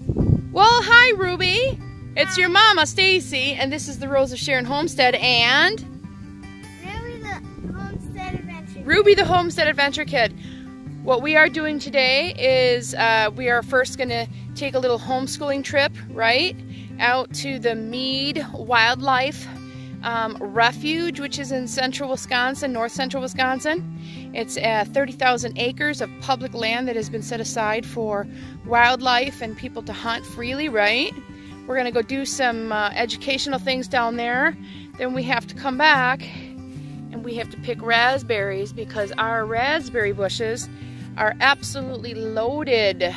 Well, hi, Ruby. It's your mama, Stacy, and this is the Rose of Sharon Homestead and Ruby the Homestead Adventure Kid. What we are doing today is we are first going to take a little homeschooling trip, right, out to the Mead Wildlife Refuge, which is in central Wisconsin, north central Wisconsin. It's 30,000 acres of public land that has been set aside for wildlife and people to hunt freely, right? We're going to go do some educational things down there. Then we have to come back and we have to pick raspberries because our raspberry bushes are absolutely loaded.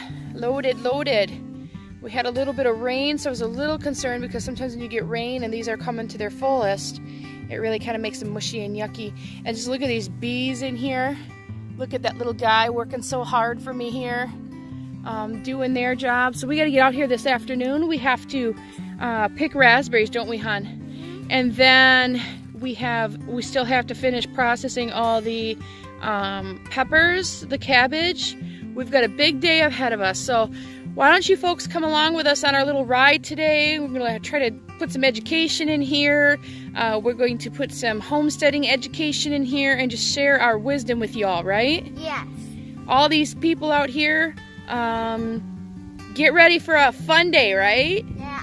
We had a little bit of rain, so I was a little concerned because sometimes when you get rain and these are coming to their fullest, it really kind of makes them mushy and yucky. And just look at these bees in here. Look at that little guy working so hard for me here, doing their job. So we got to get out here this afternoon. We have to pick raspberries, don't we, hon? And then we still have to finish processing all the peppers, the cabbage. We've got a big day ahead of us. So why don't you folks come along with us on our little ride today? We're going to try to put some education in here. We're going to put some homesteading education in here and just share our wisdom with y'all, right? Yes. All these people out here, get ready for a fun day, right? Yeah.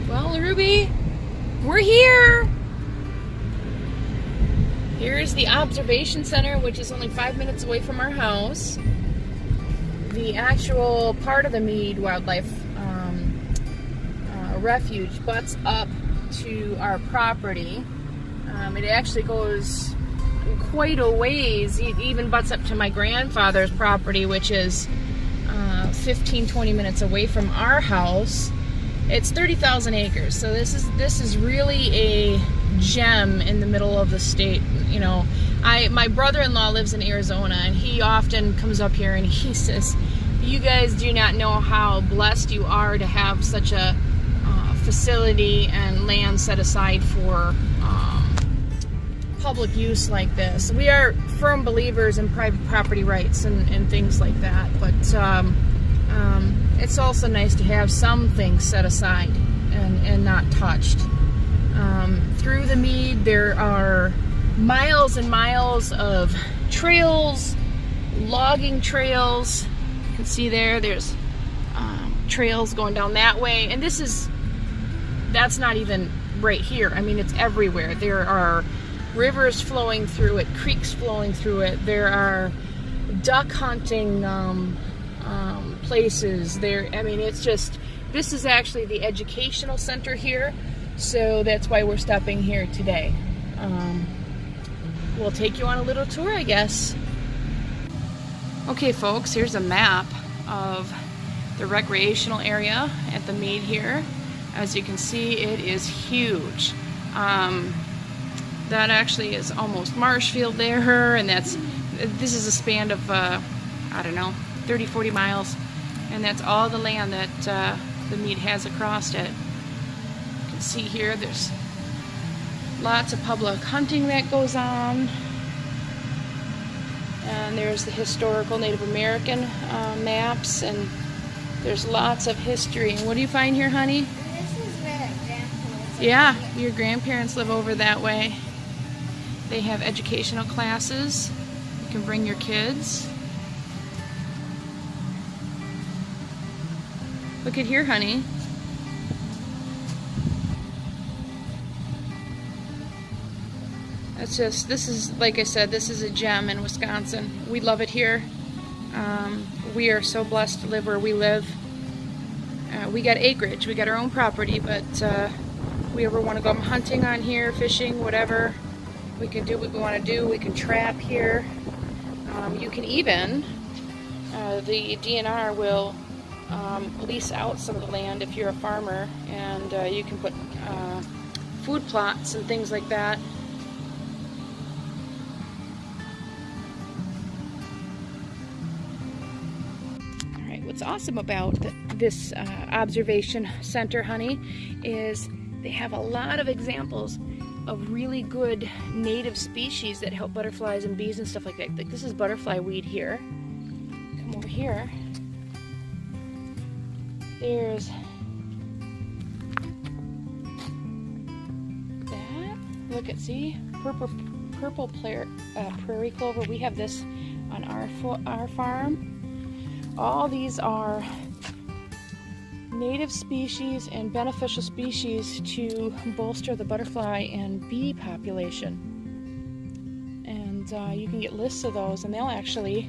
Well, Ruby, we're here. Here's the observation center, which is only 5 minutes away from our house. The actual part of the Mead Wildlife Refuge butts up to our property. It actually goes quite a ways. It even butts up to my grandfather's property, which is 15-20 minutes away from our house. It's 30,000 acres, so this is really a gem in the middle of the state. You know, my brother-in-law lives in Arizona, and he often comes up here and he says, "You guys do not know how blessed you are to have such a facility and land set aside for public use like this." We are firm believers in private property rights and things like that, but it's also nice to have some things set aside and not touched. Through the Mead, there are miles and miles of trails, logging trails. You can see there's trails going down that way, and that's not even right here. I mean, it's everywhere. There are rivers flowing through it, creeks flowing through it. There are duck hunting places there. I mean, it's just, this is actually the educational center here, so that's why we're stopping here today. We'll take you on a little tour, I guess. Okay, folks, here's a map of the recreational area at the Mead here. As you can see, it is huge. That actually is almost Marshfield there, and this is a span of, I don't know, 30-40 miles, and that's all the land that the Mead has across it. You can see here there's lots of public hunting that goes on, and there's the historical Native American maps, and there's lots of history. And what do you find here, honey? This is where my grandparents live. Yeah, your grandparents live over that way. They have educational classes. You can bring your kids. Look at here, honey. This is, like I said, this is a gem in Wisconsin. We love it here. We are so blessed to live where we live. We got acreage, we got our own property, but we ever want to go hunting on here, fishing, whatever, we can do what we want to do. We can trap here. You can even, the DNR will lease out some of the land if you're a farmer, and you can put food plots and things like that. What's awesome about this observation center, honey, is they have a lot of examples of really good native species that help butterflies and bees and stuff like that. Like this is butterfly weed here. Come over here. There's that. Look at, see, purple prairie clover. We have this on our farm. All these are native species and beneficial species to bolster the butterfly and bee population. And you can get lists of those, and they'll actually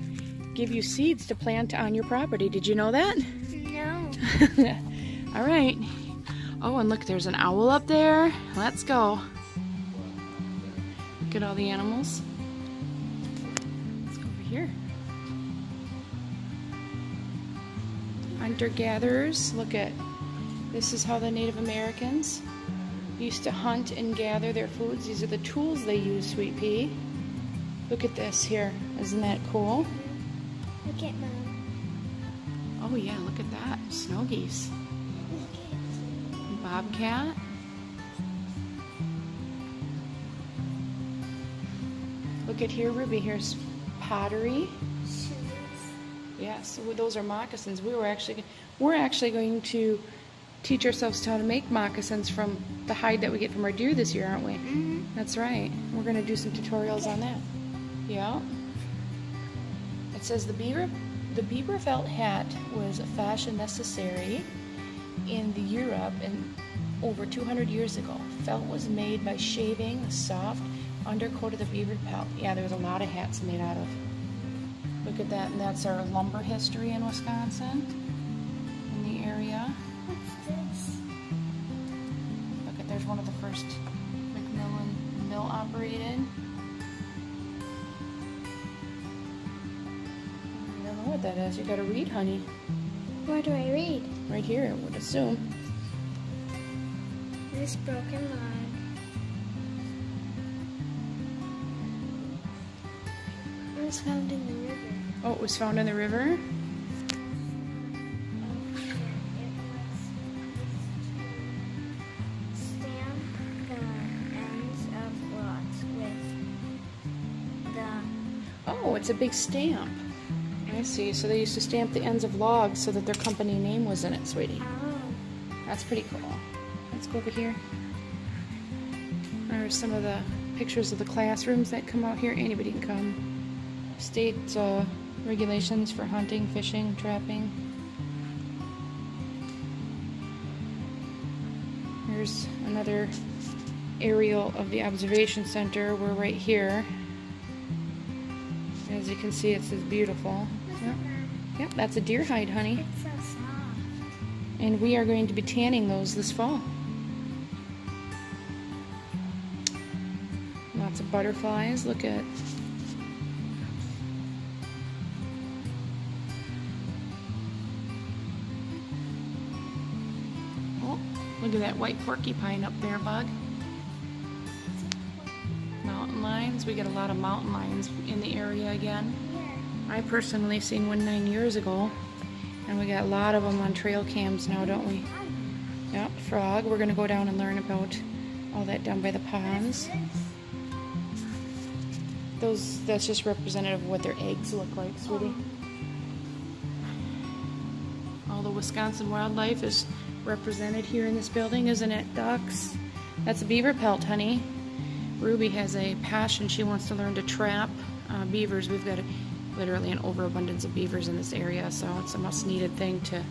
give you seeds to plant on your property. Did you know that? No. All right. Oh, and look, there's an owl up there. Let's go. Look at all the animals. Let's go over here. Hunter-gatherers. Look at, this is how the Native Americans used to hunt and gather their foods. These are the tools they use, Sweet Pea. Look at this here. Isn't that cool? Look at Mom. Oh yeah, look at that. Snow geese. Bobcat. Look at here, Ruby. Here's pottery. Shoes. Yes, so those are moccasins. We're actually going to teach ourselves how to make moccasins from the hide that we get from our deer this year, aren't we? Mm-hmm. That's right. We're going to do some tutorials on that. Yeah. It says the beaver felt hat was a fashion necessary in Europe and over 200 years ago. Felt was made by shaving the soft undercoat of the beaver pelt. Yeah, there was a lot of hats made out of. Look at that, and that's our lumber history in Wisconsin, in the area. What's this? Look at, there's one of the first McMillan mill operated. I don't know what that is. You gotta read, honey. Where do I read? Right here, I would assume. This broken log. It was found in the river. Oh, it was found in the river? Oh, it's a big stamp. I see. So they used to stamp the ends of logs so that their company name was in it, sweetie. Oh. That's pretty cool. Let's go over here. There's some of the pictures of the classrooms that come out here. Anybody can come. State regulations for hunting, fishing, trapping. Here's another aerial of the observation center. We're right here. As you can see, it's beautiful. Yep. Yep, that's a deer hide, honey. It's so soft. And we are going to be tanning those this fall. Lots of butterflies. Look at. Oh, look at that white porcupine up there, bug. Mountain lions. We get a lot of mountain lions in the area again. I personally seen one 9 years ago, and we got a lot of them on trail cams now, don't we? Yep, frog. We're going to go down and learn about all that down by the ponds. That's just representative of what their eggs look like, sweetie. All the Wisconsin wildlife is represented here in this building, isn't it? Ducks. That's a beaver pelt, honey. Ruby has a passion. She wants to learn to trap beavers. We've got literally an overabundance of beavers in this area, so it's a must needed thing to.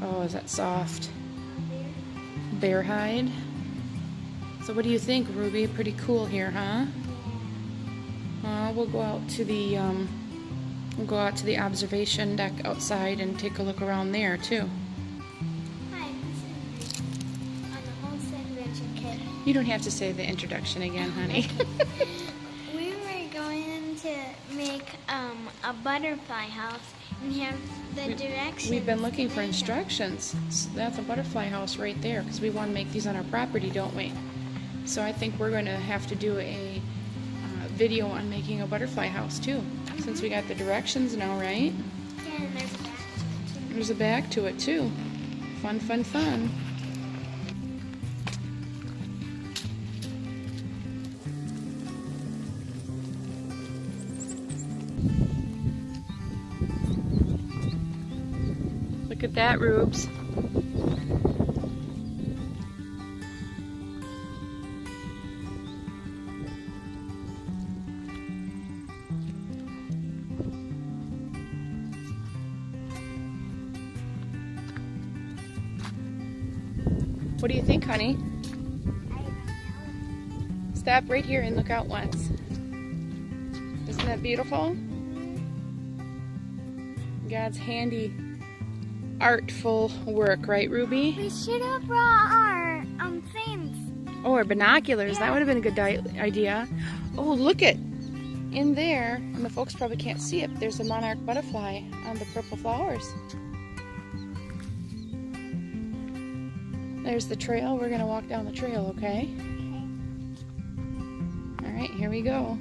Oh, is that soft? Bear hide. So what do you think, Ruby? Pretty cool here, huh? We'll go out to the observation deck outside and take a look around there too. Hi, this is on the Homestead Adventure Kit. You don't have to say the introduction again, honey. We were going to make a butterfly house, and have the directions. We've been looking for later. instructions. So that's a butterfly house right there, because we want to make these on our property, don't we? So I think we're going to have to do a video on making a butterfly house too, since we got the directions now, right? Yeah, and there's a back to it too. There's a back to it too. Fun, fun, fun. Look at that, Rubes. What do you think, honey? Stop right here and look out once. Isn't that beautiful? God's handy, artful work, right, Ruby? We should have brought our things. Oh, our binoculars. Yeah. That would have been a good idea. Oh, look it. In there, and the folks probably can't see it, but there's a monarch butterfly on the purple flowers. There's the trail. We're going to walk down the trail, okay? All right, here we go.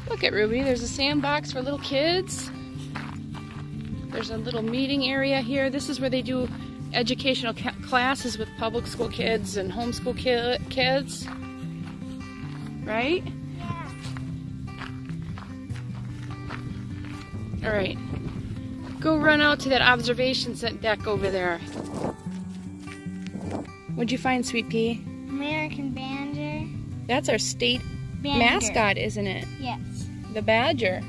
Look at Ruby. There's a sandbox for little kids. There's a little meeting area here. This is where they do educational classes with public school kids and homeschool kids. Right? Yeah. All right. Go run out to that observation deck over there. What'd you find, Sweet Pea? American Badger. That's our state Badger. mascot, isn't it? Yes. The badger.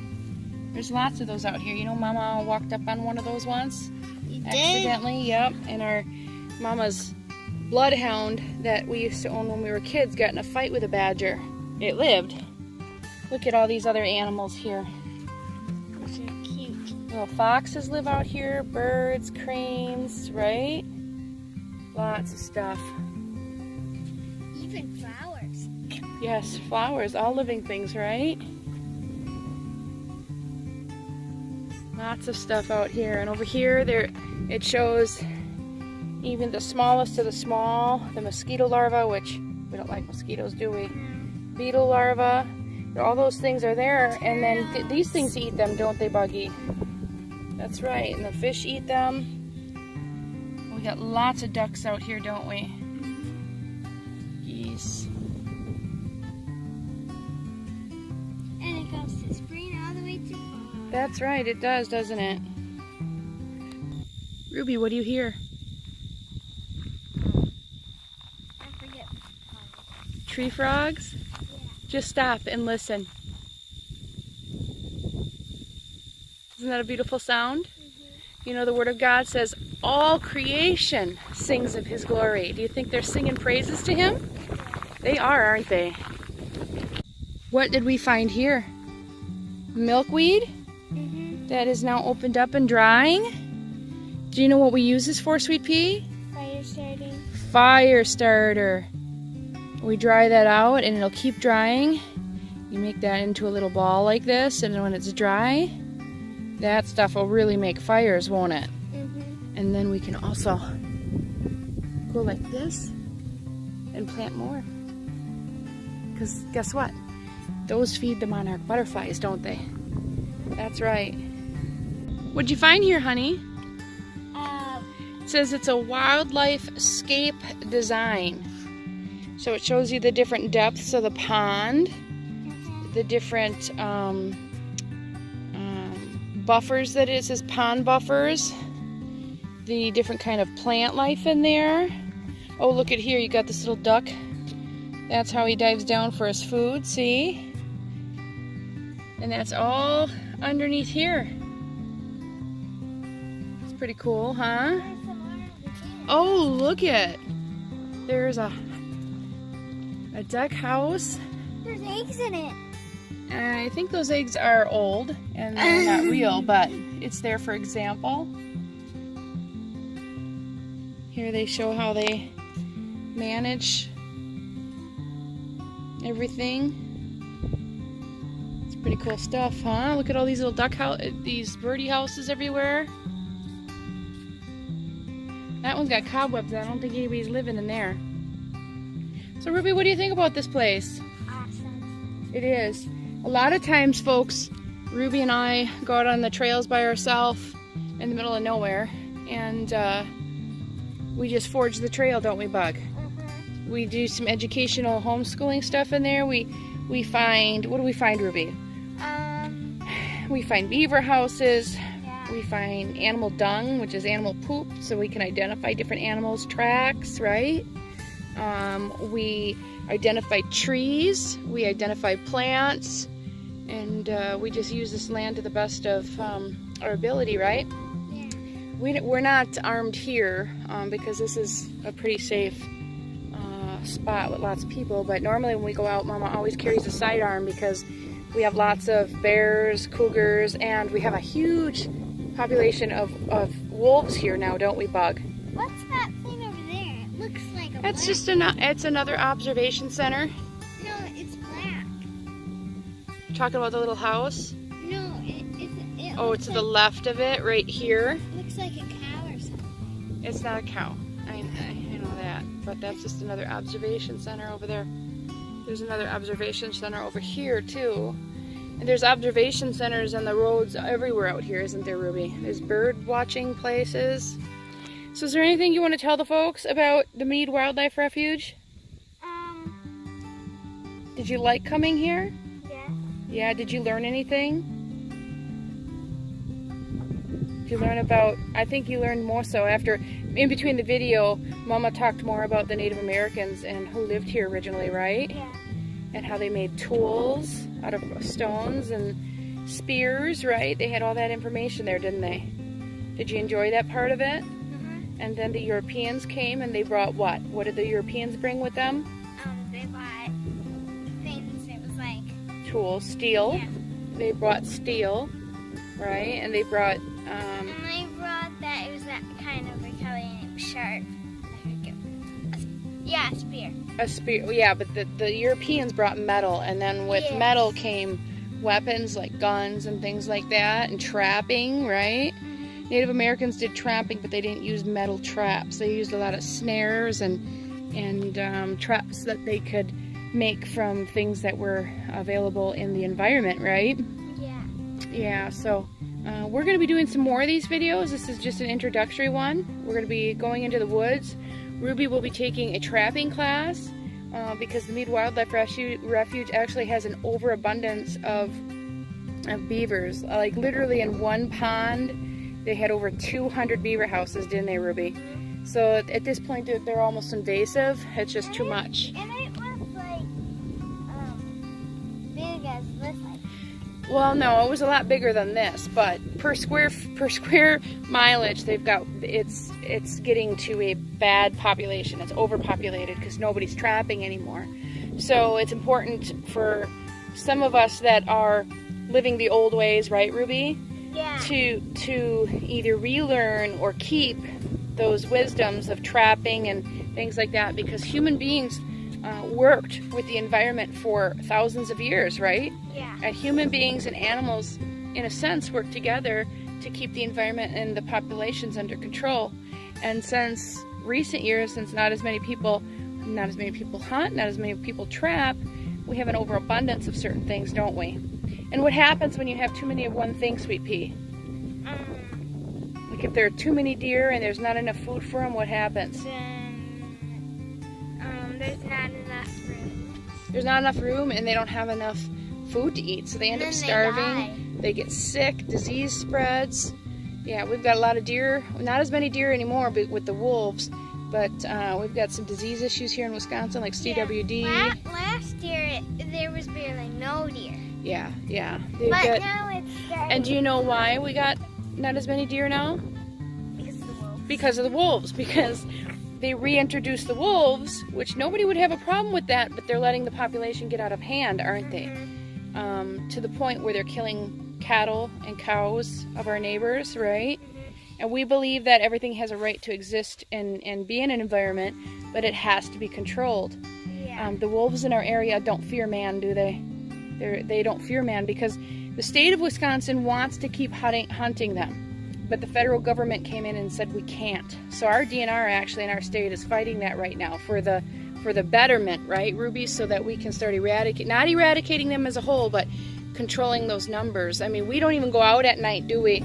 There's lots of those out here. You know, Mama walked up on one of those once. You did? Accidentally, yep. And our Mama's bloodhound that we used to own when we were kids got in a fight with a badger. It lived. Look at all these other animals here. Those are cute. Little foxes live out here, birds, cranes, right? Lots of stuff. Even flowers. Yes, flowers, all living things, right? Lots of stuff out here. And over here, it shows even the smallest of the small, the mosquito larva, which we don't like mosquitoes, do we? Beetle larva. All those things are there. And then these things eat them, don't they, Buggy? That's right. And the fish eat them. We got lots of ducks out here, don't we? Geese. And it goes to spring all the way to fall. That's right, it does, doesn't it? Ruby, what do you hear? I forget. Tree frogs? Yeah. Just stop and listen. Isn't that a beautiful sound? You know, the Word of God says, all creation sings of His glory. Do you think they're singing praises to Him? They are, aren't they? What did we find here? Milkweed that is now opened up and drying. Do you know what we use this for, Sweet Pea? Fire starting. Fire starter. We dry that out and it'll keep drying. You make that into a little ball like this, and when it's dry, that stuff will really make fires, won't it? And then we can also go like this and plant more. Because guess what? Those feed the monarch butterflies, don't they? That's right. What'd you find here, honey? It says it's a wildlife scape design. So it shows you the different depths of the pond, the different buffers that it says pond buffers, the different kind of plant life in there. Oh, look at here, you got this little duck. That's how he dives down for his food, see? And that's all underneath here. It's pretty cool, huh? Oh, look at, there's a duck house. There's eggs in it. I think those eggs are old and they're not real, but it's there for example. Here they show how they manage everything. It's pretty cool stuff, huh? Look at all these little these birdie houses everywhere. That one's got cobwebs. I don't think anybody's living in there. So Ruby, what do you think about this place? Awesome. It is. A lot of times, folks, Ruby and I go out on the trails by ourselves in the middle of nowhere, and we just forge the trail, don't we, Bug? We do some educational homeschooling stuff in there. We find, what do we find, Ruby? We find beaver houses. Yeah. We find animal dung, which is animal poop, so we can identify different animals' tracks, right? We identify trees, we identify plants, and we just use this land to the best of our ability, right? Yeah. We're not armed here because this is a pretty safe spot with lots of people, but normally when we go out, Mama always carries a sidearm because we have lots of bears, cougars, and we have a huge population of wolves here now, don't we, Bug? What's that thing over there? It looks like a It's black. just it's another observation center. No, it's black. You're talking about the little house? No, it Oh, looks to the left of it, right here. looks like a cow or something. It's not a cow. I know that, but that's just another observation center over there. There's another observation center over here too. And there's observation centers on the roads everywhere out here, isn't there, Ruby? There's bird watching places. So is there anything you want to tell the folks about the Mead Wildlife Refuge? Did you like coming here? Yeah. Yeah, did you learn anything? Did you learn about, I think you learned more so after, in between the video, Mama talked more about the Native Americans and who lived here originally, right? Yeah. And how they made tools out of stones and spears, right? They had all that information there, didn't they? Did you enjoy that part of it? Mm-hmm. And then the Europeans came and they brought what? What did the Europeans bring with them? They bought things. It was like Tools, steel. yeah. They brought steel, right? And they brought, And they brought that. It was that kind of a color and it was sharp. Yeah, a spear. a spear. Yeah, but the Europeans brought metal, and then with Yes. metal came weapons like guns and things like that, and trapping, right? Native Americans did trapping, but they didn't use metal traps. They used a lot of snares and traps that they could make from things that were available in the environment, right? Yeah. Yeah, so we're going to be doing some more of these videos. This is just an introductory one. We're going to be going into the woods. Ruby will be taking a trapping class because the Mead Wildlife Refuge actually has an overabundance of beavers. Like literally in one pond, they had over 200 beaver houses, didn't they, Ruby? So at this point, they're almost invasive. It's just too much. And it was like big as this. Well, no, it was a lot bigger than this, but per square mileage, they've got it's getting to a bad population. It's overpopulated because nobody's trapping anymore. So it's important for some of us that are living the old ways, right, Ruby? Yeah. To either relearn or keep those wisdoms of trapping and things like that, because human beings worked with the environment for thousands of years, right? Yeah. And human beings and animals, in a sense, work together to keep the environment and the populations under control. And since recent years, since not as many people hunt, not as many people trap, we have an overabundance of certain things, don't we? And what happens when you have too many of one thing, Sweet Pea? Like if there are too many deer and there's not enough food for them, what happens? Then there's not enough room. There's not enough room and they don't have enough food to eat, so they end up starving. They get sick, disease spreads. Yeah, we've got a lot of deer, not as many deer anymore but with the wolves, but we've got some disease issues here in Wisconsin, like CWD. Yeah. Last year, there was barely no deer. Yeah. But now it's starting. And do you know why we got not as many deer now? Because of the wolves. Because of the wolves, because they reintroduced the wolves, which nobody would have a problem with that, but they're letting the population get out of hand, aren't they? To the point where they're killing cattle and cows of our neighbors, right? And we believe that everything has a right to exist and be in an environment, but it has to be controlled. Yeah. The wolves in our area don't fear man, do they? They don't fear man because the state of Wisconsin wants to keep hunting them, but the federal government came in and said we can't. So our DNR actually in our state is fighting that right now for the betterment, right, Ruby, so that we can start not eradicating them as a whole, but controlling those numbers. I mean, we don't even go out at night, do we?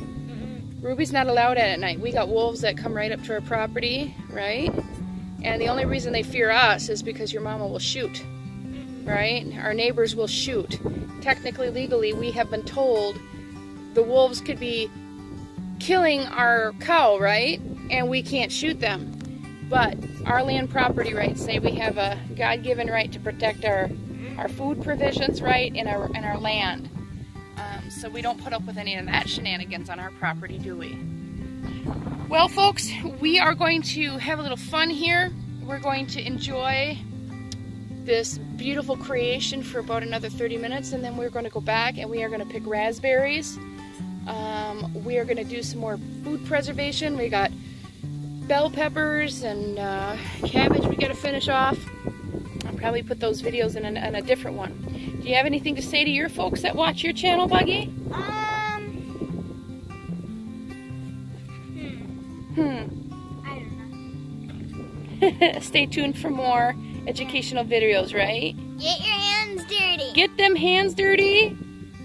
Ruby's not allowed out at night. We got wolves that come right up to our property, right? And the only reason they fear us is because your mama will shoot, right? Our neighbors will shoot. Technically, legally, we have been told the wolves could be killing our cow, right? And we can't shoot them. But our land property rights say we have a God-given right to protect our food provisions, right, and our land. So we don't put up with any of that shenanigans on our property, do we? Well, folks, we are going to have a little fun here. We're going to enjoy this beautiful creation for about another 30 minutes, and then we're going to go back and we are going to pick raspberries. We are going to do some more food preservation. We got bell peppers and cabbage we got to finish off. I'll probably put those videos in a different one. Do you have anything to say to your folks that watch your channel, Buggy? I don't know. Stay tuned for more educational videos, right? Get your hands dirty. Get them hands dirty,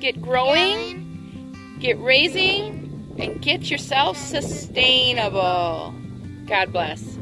get growing, get raising, and get yourself sustainable. God bless.